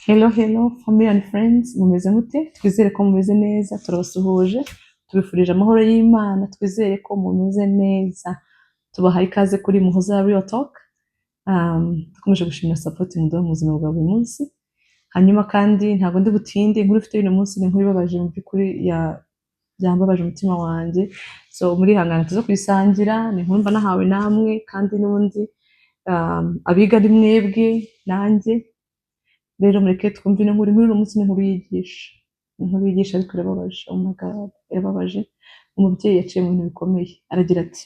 Hello, hello, family and friends, mumeze mute? Twizere ko mumeze neza, turabasuhuje, tubifurije amahoro y'Imana, twizere ko mumeze neza. Tubahaye ikaze kuri Muhoza Real Talk. Dukomeje gushimira support muduha mu buzima bwa buri munsi. Hanyuma kandi ntabwo ndi butinde, inkuru ifite uyu munsi ni inkuru ibabaje mu by'ukuri byambabaje umutima wanjye. So muri hangana tuzo kuyisangira, ni inkuru mba nahawe namwe kandi n'ubundi abiga ari mwebwe nanjye. Rero mureke twumve ino nkuru. Inkuru uyu munsi ni inkuru yigisha. Inkuru yigisha ariko irababaje. Oh my God, irababaje. Umubyeyi yaciye mu bintu bikomeye. Aragira ati: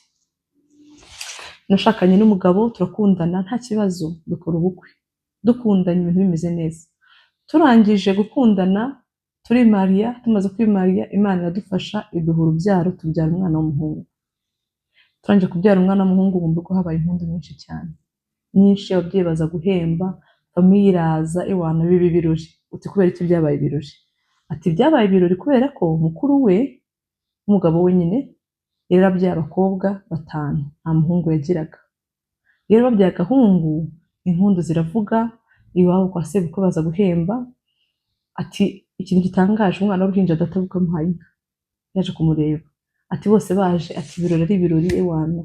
nashakanye n'umugabo turakundana nta kibazo, dukora ubukwe. Dukundanye ibintu bimeze neza. Turangije gukundana, turimariya, tumaze kwimariya, Imana iradufasha iduha urubyaro, tubyara umwana w'umuhungu. Turangije kubyara umwana w'umuhungu, bumva ko habaye impundu nyinshi cyane. Nyinshi, ababyeyi baza guhemba, famiye iraza, ewana bibi birori. Uti kubera iki byabaye ibirori? Ati byabaye ibirori kubera ko mukuru we, umugabo we nyine, yari yarabyaye abakobwa 5, nta muhungu yagiraga. Rero babyaye agahungu, impundu ziravuga, iwabo kwa sebukwe baza guhemba. Ati ikintu gitangaje, umwana w'uruhinja adatabuka muhaye inka. Yaje kumureba. Ati bose baje, ati ibirori ari ibirori, ewana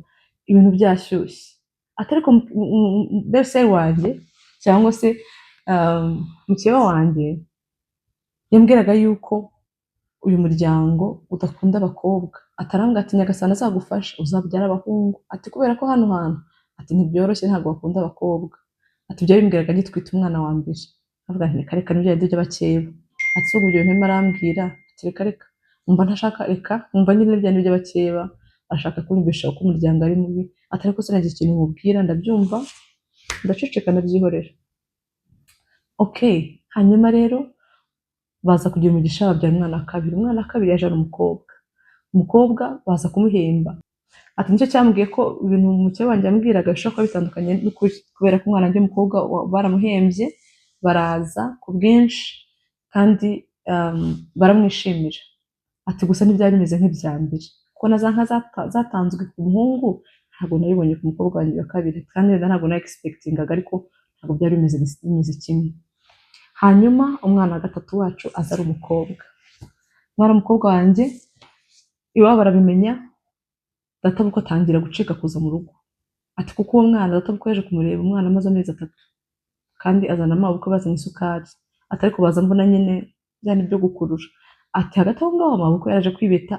ibintu byashyushye. Ati ariko mbese wanjye cyangwa se mukeba wanjye yambwiraga yuko uyu muryango udakunda abakobwa. Atarambwa ati nyagasana azagufasha uzabyara abahungu. Ati kubera ko hano hantu ati ntibyoroshye, ntabwo bakunda abakobwa. Ati byo bimbwiraga ngitwita umwana wa mbere. Avuga nti reka reka nibyo yadujya bakeba. Ati ubwo ibyo ntema arambwira ati reka reka umva ntashaka reka umva nyine bya nibyo bakeba. Ashaka kunyumvisha uko umuryango ari mubi. Ati ariko sinagize ikintu mubwira, ndabyumva ndaceceka ndabyihorera. Okay, hanyuma rero baza kugira umugisha babyara umwana wa kabiri. Umwana wa kabiri yaje ari umukobwa baza kumuhemba. Ati nicyo cyambwiye ko ibintu umukebe wanjye yambwiraga bishobora kuba bitandukanye n'ukuri, kubera ko umwana wanjye w'umukobwa baramuhembye, baraza ku bwinshi kandi baramwishimira. Ati gusa ntibyari bimeze nk'ibya mbere, kuko na za nka zatanzwe ku muhungu ntabwo nabibonye ku mukobwa wanjye wa kabiri, kandi ntabwo na expectingaga, ariko ntabwo byari bimeze kimwe. Hanyuma umwana wa gatatu wacu aza ari umukobwa. Umwana w'umukobwa wanjye iwabo barabimenya, databukwe atangira gucika kuza mu rugo. Ati kuko uwo mwana databukwe yaje kumureba, umwana amaze amezi 3 kandi azana amabukwe bazanye isukari. Ati ariko baza mbona nyine byane byo gukurura. Ati hagati aho ngaho amabukwe yaraje kwibeta,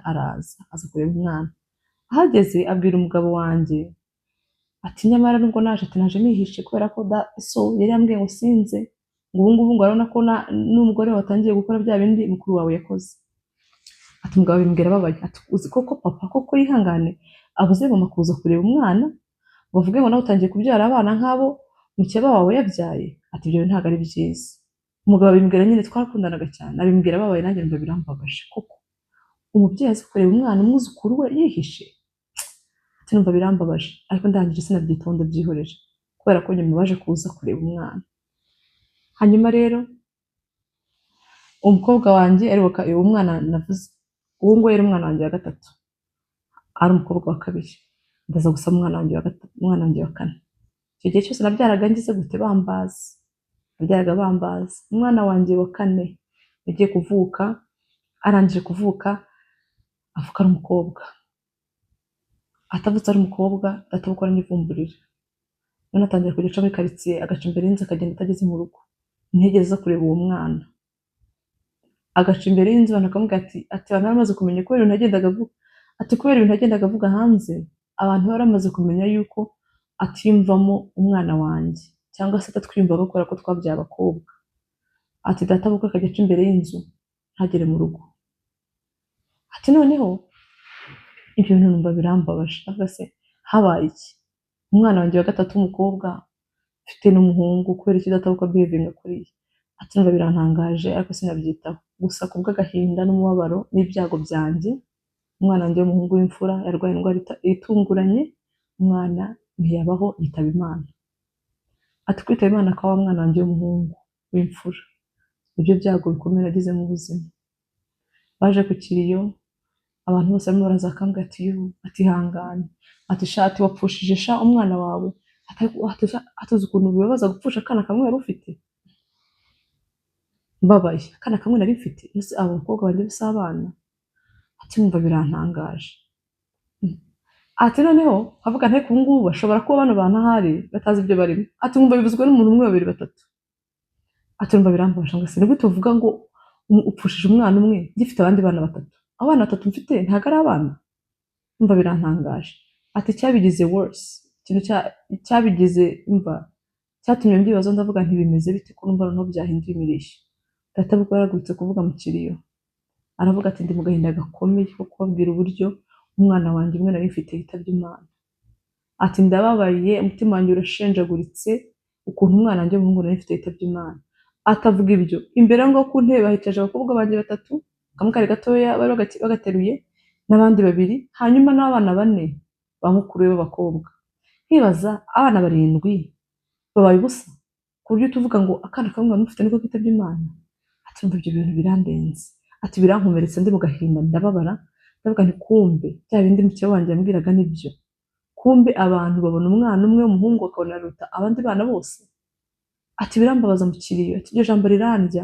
aza kureba umwana. Ahageze abwira umugabo wanjye ati nyamara nubwo naje nihishe kubera ko so yari yambwiye ngo sinze, ngo ubu ngubu ngo arabona ko n'umugore watangiye gukora bya bindi mukuru wawe yakoze. Ati umugabo bimbwira babaye. Ati uzi koko papa koko yihangane abuze mama kuza kureba umwana, bavuge ngo nawe utangiye kubyara abana nk'abo mukeba wawe yabyaye. Ati ibyo ntabwo ari byiza. Umugabo bimbwira nyine twarakundanaga cyane, abimbwira babaye, nanjye mba birambabaje koko umubyeyi azi kureba umwana umwuzukuru we yihishe. Ati numva birambabaje, ariko ndangije sinabyitaho ndabyihoreje kubera ko nyuma baje kuza kureba umwana. Hanyuma rero umukobwa wanjye ari umwana navuze, uwo ngo yari umwana wanjye wa 3, ari umukobwa wa 2. Ndaza gusama umwana wanjye wa 3, umwana wanjye wa 4. Icyo gihe cyose nabyaraga ngize gute bambaza, nabyaraga bambaza. Umwana wanjye wa 4 yagiye kuvuka, arangije kuvuka avuka ari umukobwa. Atavutse ari umukobwa databukora n'ivumburira. None atangiye kujya muri quartier, agaca imbere y'inzu akagenda atageze mu rugo. Ntiyigeze aza kureba uwo mwana. Agaca imbere y'inzu banakamubwira ati abantu baramaze kumenya kubera ibintu yagendaga avuga. Ati kubera ibintu yagendaga avuga hanze, abantu baramaze kumenya yuko atiyumvamo umwana wanjye, cyangwa se atatwiyumvaga kubera ko twabyaye abakobwa. Ati databukwe akajya aca imbere y'inzu ntagere mu rugo. Ati noneho ibyo bintu numva birambabaje. Avuga se habaye iki? Umwana wanjye wa 3 w'umukobwa mfite n'umuhungu, kubera iki databukwe behavinga kuriya? Ati numva birantangaje ariko sinabyitaho. Gusa kubw'agahinda n'umubabaro n'ibyago byanjye, umwana wanjye w'umuhungu w'imfura yarwaye indwara itunguranye, umwana ntiyabaho yitaba Imana. Ati kwitaba Imana kwa wa mwana wanjye w'umuhungu w'imfura nibyo byago bikomeye nagize mu buzima. Baje ku kiriyo, abantu bose barimo barazakambwa ati hangane, ati shati wapfushije umwana wawe. Atuzi ukuntu bibabaza gupfusha akana kamwe wari ufite. mbabaye akana kamwe nari mfite ese abo bakobwa banjye bisabana ati mwumva birantangaje. Ati noneho avuga nti ubu ngubu bashobora kuba bano bantu ahari batazi ibyo barimo, ati mwumva bivuzwe n'umuntu umwe babiri batatu, ati numva birambabaje ngo se ni gute uvuga ngo upfushije umwana umwe gifite abandi bana batatu, abana batatu mfite ntabwo ari abana, numva birantangaje. Ati cyabigize worse, ikintu cyabigize umva cyatumye mbyibaza ndavuga nti bimeze bite ko numva noneho byahinduye imirishyo. Data bwo yaragurutse kuvuga mu kiriyo aravuga ati ndi mu gahinda gakomeye ko kubabwira uburyo umwana wanjye umwe nari mfite yitabye Imana. Ati ndababaye umutima wanjye urashenjaguritse ukuntu umwana wanjye w'umuhungu nari mfite yitabye Imana. Atavuga ibyo imbere ngo ku ntebe bahicaje abakobwa banjye batatu, kamwe kari gatoya bari bagateruye n'abandi babiri, hanyuma n'abana bane ba mukuru we b'abakobwa. Nkibaza abana barindwi babaye ubusa ku buryo tuvuga ngo akana kamwe mufite niko kitabye Imana. Ati umva ibyo bintu birandenze, ati birankomeretsa ndi mu gahinda ndababara, ndavuga nti kumbe bya bindi mukeba wanjye yambwiraga nibyo, kumbe abantu babona umwana umwe w'umuhungu bakabona aruta abandi bana bose. Ati birambabaza mu kiriyo, ati iryo jambo rirandya.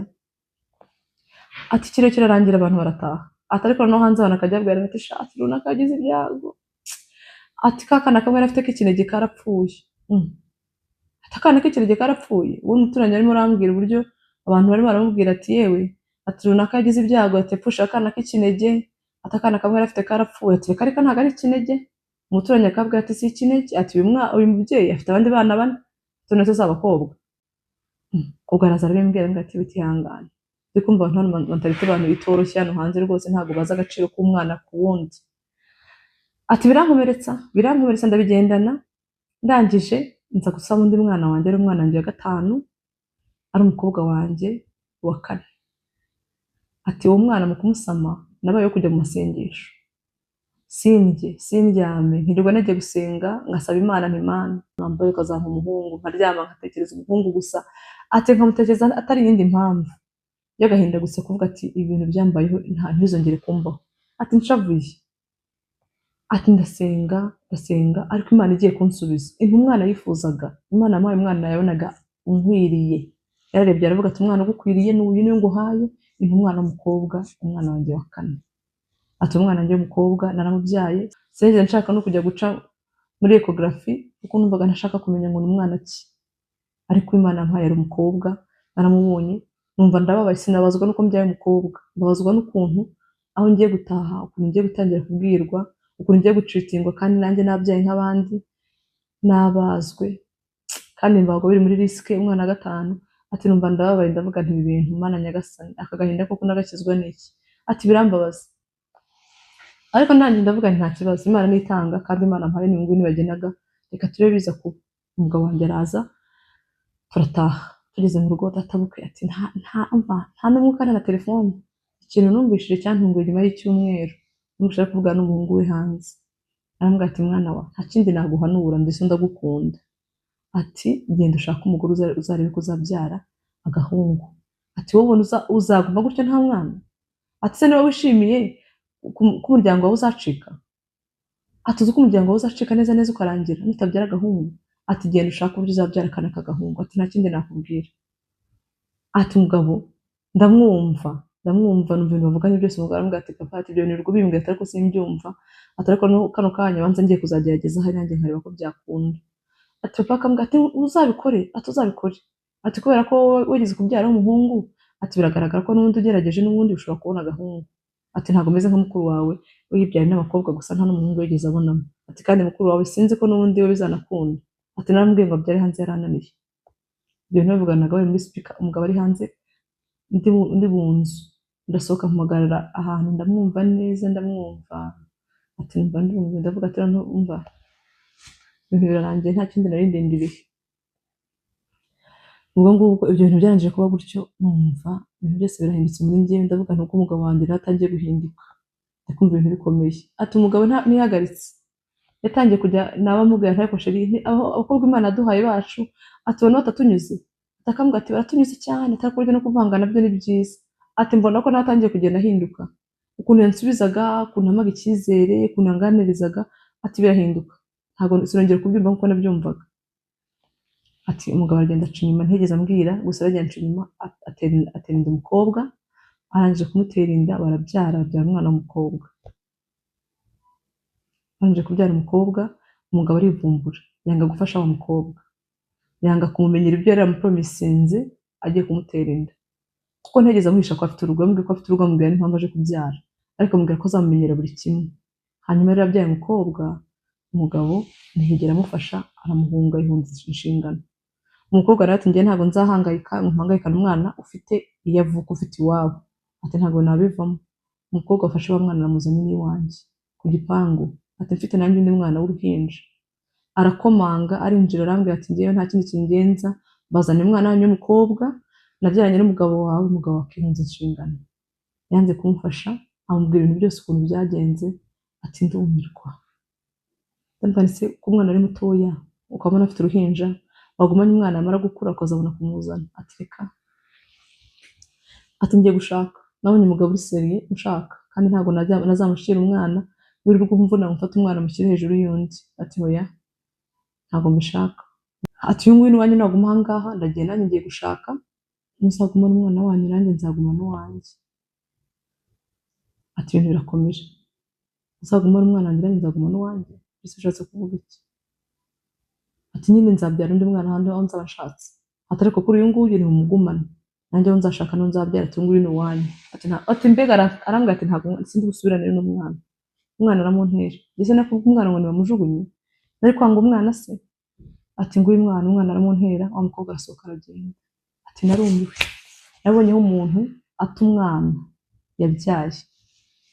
Ati ikiriyo kirarangira abantu barataha. Ati ariko no hanze abantu akajya abwira ati shati runaka yagize ibyago. Ati kakana kamwe afite k'ikinege karapfuye. Ati akana k'ikinege karapfuye. Uwo muturanye arimo arambwira uburyo abantu bari baramubwira ati yewe ati runaka yagize ibyago ati yapfusha akana k'ikinege, ati akana kamwe afite karapfuye. Ati reka reka ntabwo ari ikinege. Umuturanye akabwira ati si ikinege, ati uyu mubyeyi afite abandi bana bane, tunese z'abakobwa. Ubwo araza arabimbwira ngo ati bitihangane, ndi kumva abantu mentalite abantu bitoroshye hano hanze rwose ntabwo bazi agaciro k'umwana ku wundi. Ati birankomeretsa ndabigendana, ndangije nza gusaba undi mwana wanjye ari umwana wanjye wa gatanu, ari umukobwa wanjye wa kane. Ati uwo mwana mu kumusama nabayeho kujya mu masengesho, sindyame nkirirwa nagiye gusenga ngasaba Imana nti Imana nambaye ukazampa umuhungu, nkaryama nkatekereza umuhungu gusa. Ati nkamutekereza atari iyindi mpamvu y'agahinda gusa kuvuga ati ibintu byambayeho ntibizongere kumbaho. Ati nshavuye, ati ndasenga ariko Imana igiye kunsubiza intu umwana yifuzaga. Imana yamuhaye umwana yabonaga unkwiriye, yararebye aravuga ati umwana ugukwiriye n'uyu niwe nguhaye, intu umwana w'umukobwa, umwana wanjye wa kane. Ati umwana wanjye w'umukobwa naramubyaye, sinigeze nshaka no kujya guca muri ecography kuko numvaga ntashaka kumenya ngo ni umwana ki, ariko Imana yampaye ari umukobwa, naramubonye numva ndababaye, sinabazwa nuko mbyaye umukobwa, mbabazwa n'ukuntu aho ngiye gutaha, ukuntu ngiye gutangira kubwirwa, ukuntu ngiye gucitingwa kandi nanjye nabyaye nk'abandi nabazwe kandi mbago biri muri risike umwana wa gatanu. Ati numva ndababaye ndavuga nti ibi bintu Mana nyagasani aka gahinda koko nagashyizwa n'iki. Ati birambabaza ariko nanjye ndavuga nti nta kibazo, Imana nitanga kandi Imana mpaye n'inyungu nibagenaga, reka turebe biza kuba. Umugabo wanjye araza turataha, tugeze mu rugo databukwe ati nta n'umwuka na telefone. Ikintu numvishije cyantunguye nyuma y'icyumweru, numvise ari kuvugana n'umuhungu we hanze, arambwira ati mwana wa nta kindi naguhanura ndetse ndagukunda. Ati genda ushaka umugore uzarebe ko uzabyara agahungu. Ati wowe uzaguma gutyo nta mwana? Ati se niba wishimiye ko umuryango wawe uzacika? Ati uzi ko umuryango wawe uzacika neza neza ukarangira nutabyara agahungu? Ati genda ushaka uburyo uzabyara akana k'agahungu. Ati nta kindi nakubwira. Ati umugabo ndamwumva numva ibintu bavuganye byose. Umugabo arambwira ati papa ati ibyo bintu uri kubimbwira ariko simbyumva, ati ariko kano kanya banza ngiye kuzagerageza hari nanjye nkareba ko byakunda. Ati papa akambwira ati uzabikore, ati uzabikore, ati kubera ko wigeze kubyara umuhungu, ati biragaragara ko n'ubundi ugerageje n'ubundi ushobora kubona agahungu. Ati ntabwo meze nka mukuru wawe yibyaye n'abakobwa gusa nta n'umuhungu wigeze abonamo. Ati kandi mukuru wawe sinzi ko n'ubundi we bizanakunda. Ati narambwiye ngo abyare hanze yarananiye. Ibyo ntibivuganaga bari muri speaker, umugabo ari hanze ndi mu nzu, ndasohoka mpagarara ahantu ndamwumva neza ndamwumva. Ati numva ndumva, ndavuga ati numva ibintu birarangiye nta kindi nari ndindiriye. Ubwo ngubwo ibyo bintu byarangije kuba gutyo, numva ibintu byose birahindutse muri njyewe, ndavuga ntuko umugabo wanjye natangiye guhinduka, ndakumva ibintu bikomeye. Ati umugabo ntiyahagaritse, yatangiye kujya nabamubwira ntabwo sheri aho abakobwa Imana yaduhaye bacu, ati ubona batatunyuze? Akambwira ati baratunyuze cyane, atari kurya no kuvanga nabyo ni byiza. Ati mbona ko natangiye kugenda ahinduka, ukuntu yansubizaga, ukuntu amaga icyizere, ukuntu yanganirizaga, ati birahinduka, ntabwo sinongera kubyumva nkuko nabyumvaga. ati umugabo aragenda aca inyuma ntiyigeze ambwira, gusa aragenda aca inyuma atera inda umukobwa, arangije kumutera inda barabyara, babyara umwana w'umukobwa. Barangije kubyara umukobwa, umugabo arivumbura yanga gufasha wa mukobwa, yanga kumumenyera ibyo yari yamupromisinze agiye kumutera inda, kuko ntigeze amuhisha ko afite urugo, yambwiye ko afite urugo, amubwira n'impamvu aje kubyara, ariko amubwira ko azamumenyera buri kimwe. Hanyuma rero yabyaye umukobwa, umugabo ntiyigera amufasha, aramuhunga yihunza inshingano. Umukobwa rero ati njye ntabwo nzahangayika ngo mpangayikane umwana ufite iyo avuka, ufite iwabo, ati ntabwo nabivamo. Umukobwa afashe wa mwana aramuzanye n'iwanjye ku gipangu, ati mfite nanjye undi mwana w'uruhinja. Arakomanga, arinjira arambwira ati njyewe nta kindi kingenza, bazanye umwana wanyu w'umukobwa nabyaranye n'umugabo wawe, umugabo akihunza inshingano. Yanze kumufasha, amubwira ibintu byose ukuntu byagenze, ati ndumirwa. Ndamwanditse ko umwana ari mutoya, ukabona afite uruhinja, wagumanye umwana yamara gukura ukazabona kumuzana. Ati reka, ati ngiye gushaka, nabonye umugabo uri seriye ushaka, kandi ntabwo nazamushyira umwana wirirwa umvuna ngo mfate umwana mushyire hejuru y'undi. Ati oya, ntabwo mbishaka. Ati uyu nguyu iwanjye naguma aha ngaha, ndagiye nanjye ngiye gushaka, muzagumana umwana wanyu nanjye nzagumana uwanjye. Ati ibintu birakomeje, muzagumana umwana wanjye nanjye nzagumana uwanjye, ese ushatse kuvuga iki? Ati nyine nzabyara undi mwana ahandi aho nzaba nshatse, ati ariko kuri uyu nguyu ni umugumane, nanjye aho nzashaka n'uwo nzabyara, ati uyu nguyu ni uwanyu. Ati mbega arambwira ati ntabwo sindi busubirane n'umwana. Umwana aramuntera, ndetse no kuvuga umwana ngo nibamujugunye, nari kwanga umwana se? Ati nguyu umwana aramuntera, wa mukobwa arasohoka aragenda. Ati narumiwe, nabonyeho umuntu ata umwana yabyaye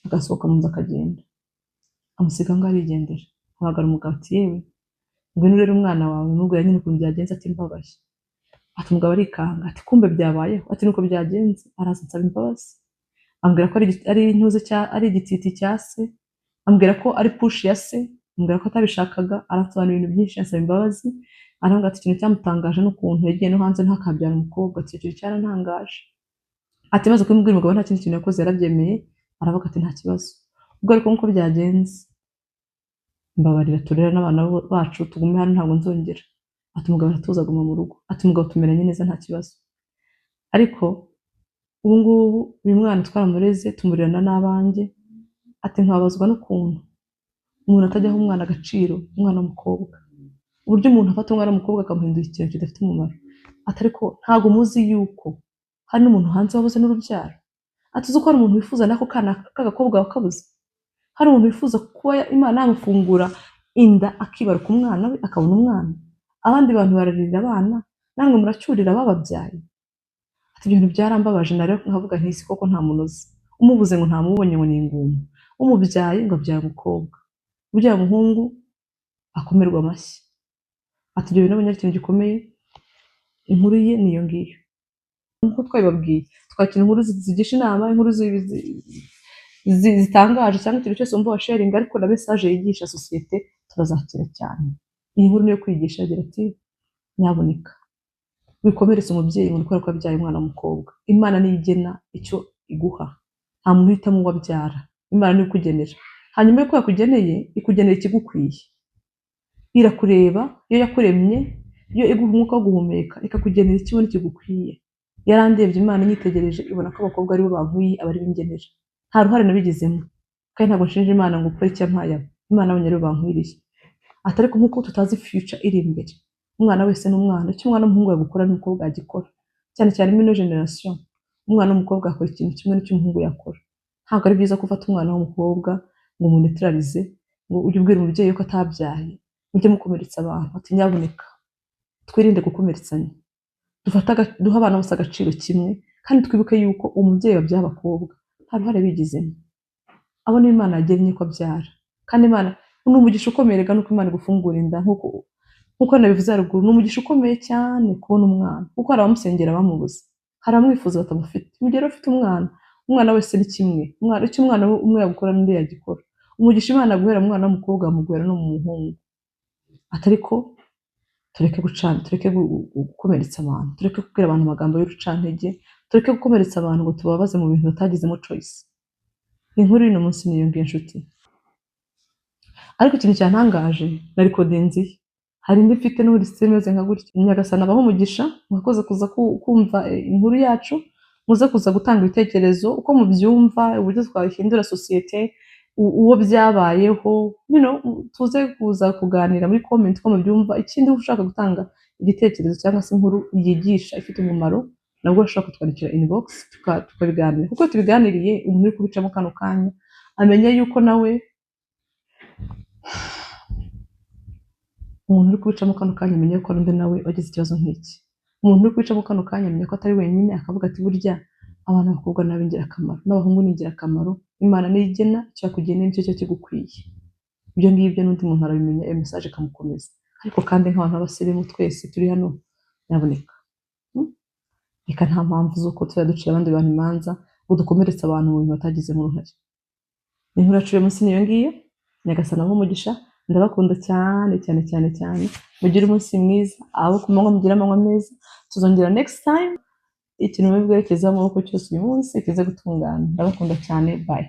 agasohoka mu nzu akagenda, amusiga ngo arigendera. Ahamagara umugabo ati yewe ngwino urere umwana wawe, mubwira nyine ukuntu byagenze. Ati mbabaye. Ati umugabo arikanga, ati kumbe byabayeho? Ati nuko byagenze. Araza ansaba imbabazi, ambwira ko ari igititi cya se, ambwira ko ari push ya se, ambwira ko atabishakaga, arasobanura ibintu byinshi, ansaba imbabazi. Arambwira ati ikintu cyamutangaje n'ukuntu yagiye no hanze ntakabyara umukobwa, ati icyo cyarantangaje. Ati maze kumubwira umugabo nta kindi kintu yakoze, yarabyemeye, aravuga ati nta kibazo. Ubwo ariko nkuko byagenze, mbabarira turera n'abana bacu tugume hano ntabwo nzongera. Ati umugabo aratuza aguma mu rugo, ati umugabo tumeranye neza nta kibazo. Ariko ubu ngubu uyu mwana twaramureze tumurirana n'abanjye, ati nkabazwa n'ukuntu umuntu atajya aha umwana agaciro, umwana w'umukobwa, uburyo umuntu afata umwana w'umukobwa akamuhindura ikintu kidafite umumaro. Ati ariko ntabwo muzi yuko hari n'umuntu hanze wabuze n'urubyaro. Ati uzi ko hari umuntu wifuza n'ako kana k'agakobwa wakabuze, hari umuntu wifuza kuba Imana yamufungura inda akibaruka umwana we akabona umwana. Abandi bantu bararira abana, namwe muracyurira abababyaye. Ati ibyo bintu byarambabaje, na rero nkavuga nti isi koko nta muntu uzi, umubuze ngo ntamubonye ngo ni ingumba, umubyaye ngo abyara umukobwa, ubyara umuhungu akomerwa amashyi. Ati ibyo bintu nabonye ari ikintu gikomeye. Inkuru ye niyo ngiyo, nkuko twabibabwiye, twakira inkuru zigisha inama, inkuru zitangaje cyangwa ikintu cyose wumva wa sharing, ariko na message yigisha sosiyete turazakira cyane. Iyi nkuru niyo kwigisha, agira ati nyaboneka wikomeretse umubyeyi ngo ukora ko abyaye umwana w'umukobwa. Imana niyo igena icyo iguha, nta muntu uhitamo uwo abyara, Imana niyo ikugenera. Hanyuma yuko yakugeneye, ikugenera ikigukwiye, irakureba, iyo yakuremye, iyo iguha umwuka wo guhumeka, ikakugenera ikibona kigukwiye. Yarandebye Imana inyitegereje, ibona ko abakobwa aribo bankwiye, abari bingenera, nta ruhare nabigizemo, kandi ntabwo nshinja Imana ngo ukore icyo yampaye, Imana abonye aribo bankwiriye. Ati ariko nkuko tutazi future iri imbere, umwana wese n'umwana, icyo umwana w'umuhungu yagukora n'umukobwa yagikora, cyane cyane muri ino generation umwana w'umukobwa yakora ikintu kimwe n'icyo umuhungu yakora. Ntabwo ari byiza gufata umwana w'umukobwa ngo umunetralize, ngo ujye ubwira umubyeyi ko atabyaye, mujye mukomeretsa abantu. Ati nyaboneka twirinde gukomeretsanya, duha abana bose agaciro kimwe, kandi twibuke yuko umubyeyi wabyaye abakobwa nta ruhare bigizemo, abo ni Imana yagennye ko abyara. Kandi Imana ni umugisha ukomeye, rega nuko Imana igufungura inda, nkuko nabivuze haruguru, ni umugisha ukomeye cyane kubona umwana, kuko hari abamusengera bamubuze, hari abamwifuza batamufite. Mu gihe ufite umwana wese ni kimwe, icyo umwana umwe yagukora n'undi yagikora. Umugisha Imana guhera mu mwana w'umukobwa amuguhera no mu muhungu. Ati ariko tureke gucana, tureke gukomeretsa abantu, tureke kubwira abantu amagambo y'urucantege, tureke gukomeretsa abantu ngo tubabaze mu bintu batagizemo choice. Inkuru y'uno munsi niyo ngiyo nshuti. Ariko ikintu cyantangaje na recording hari indi mfite n'ubundi sisiteme imeze nka gutya. Nyagasani abaho umugisha, mwakoze kuza kumva inkuru yacu, muze kuza gutanga ibitekerezo uko mubyumva, uburyo twahindura sosiyete, uwo byabayeho, tuze kuza kuganira muri comment uko mubyumva. Ikindi ushaka gutanga igitekerezo cyangwa se inkuru yigisha ifite umumaro, nabwo ushobora kutwandikira inbox tukabiganira, kuko tubiganiriye umuntu uri kubicamo kano kanya amenya yuko nawe umuntu uri kubicamo kano kanya amenya ko n'undi nawe wagize ikibazo nk'iki. Umuntu uri kubicamo kano kanya amenya ko atari wenyine, akavuga ati burya abana b'abakobwa nabo ingirakamaro n'abahungu ni ingirakamaro, Imana niyo igena icyo yakugeneye nicyo cyo kigukwiye. Ibyo ngibyo n'undi muntu arabimenya, iyo message ikamukomeza. Ariko kandi nk'abantu b'abasirimu twese turi hano, nyabuneka reka nta mpamvu z'uko tujya ducira abandi bantu imanza ngo dukomeretse abantu mu bintu batagizemo uruhare. Inkuru yaciye munsi niyo ngiyo. Nyagasani abahe umugisha, ndabakunda cyane cyane cyane cyane. Mugire umunsi mwiza, abo ku manywa mugire amanywa meza. Tuzongera next time, ikintu muri bwerekeza amaboko cyose uyu munsi kize gutungana. Ndabakunda cyane, bye.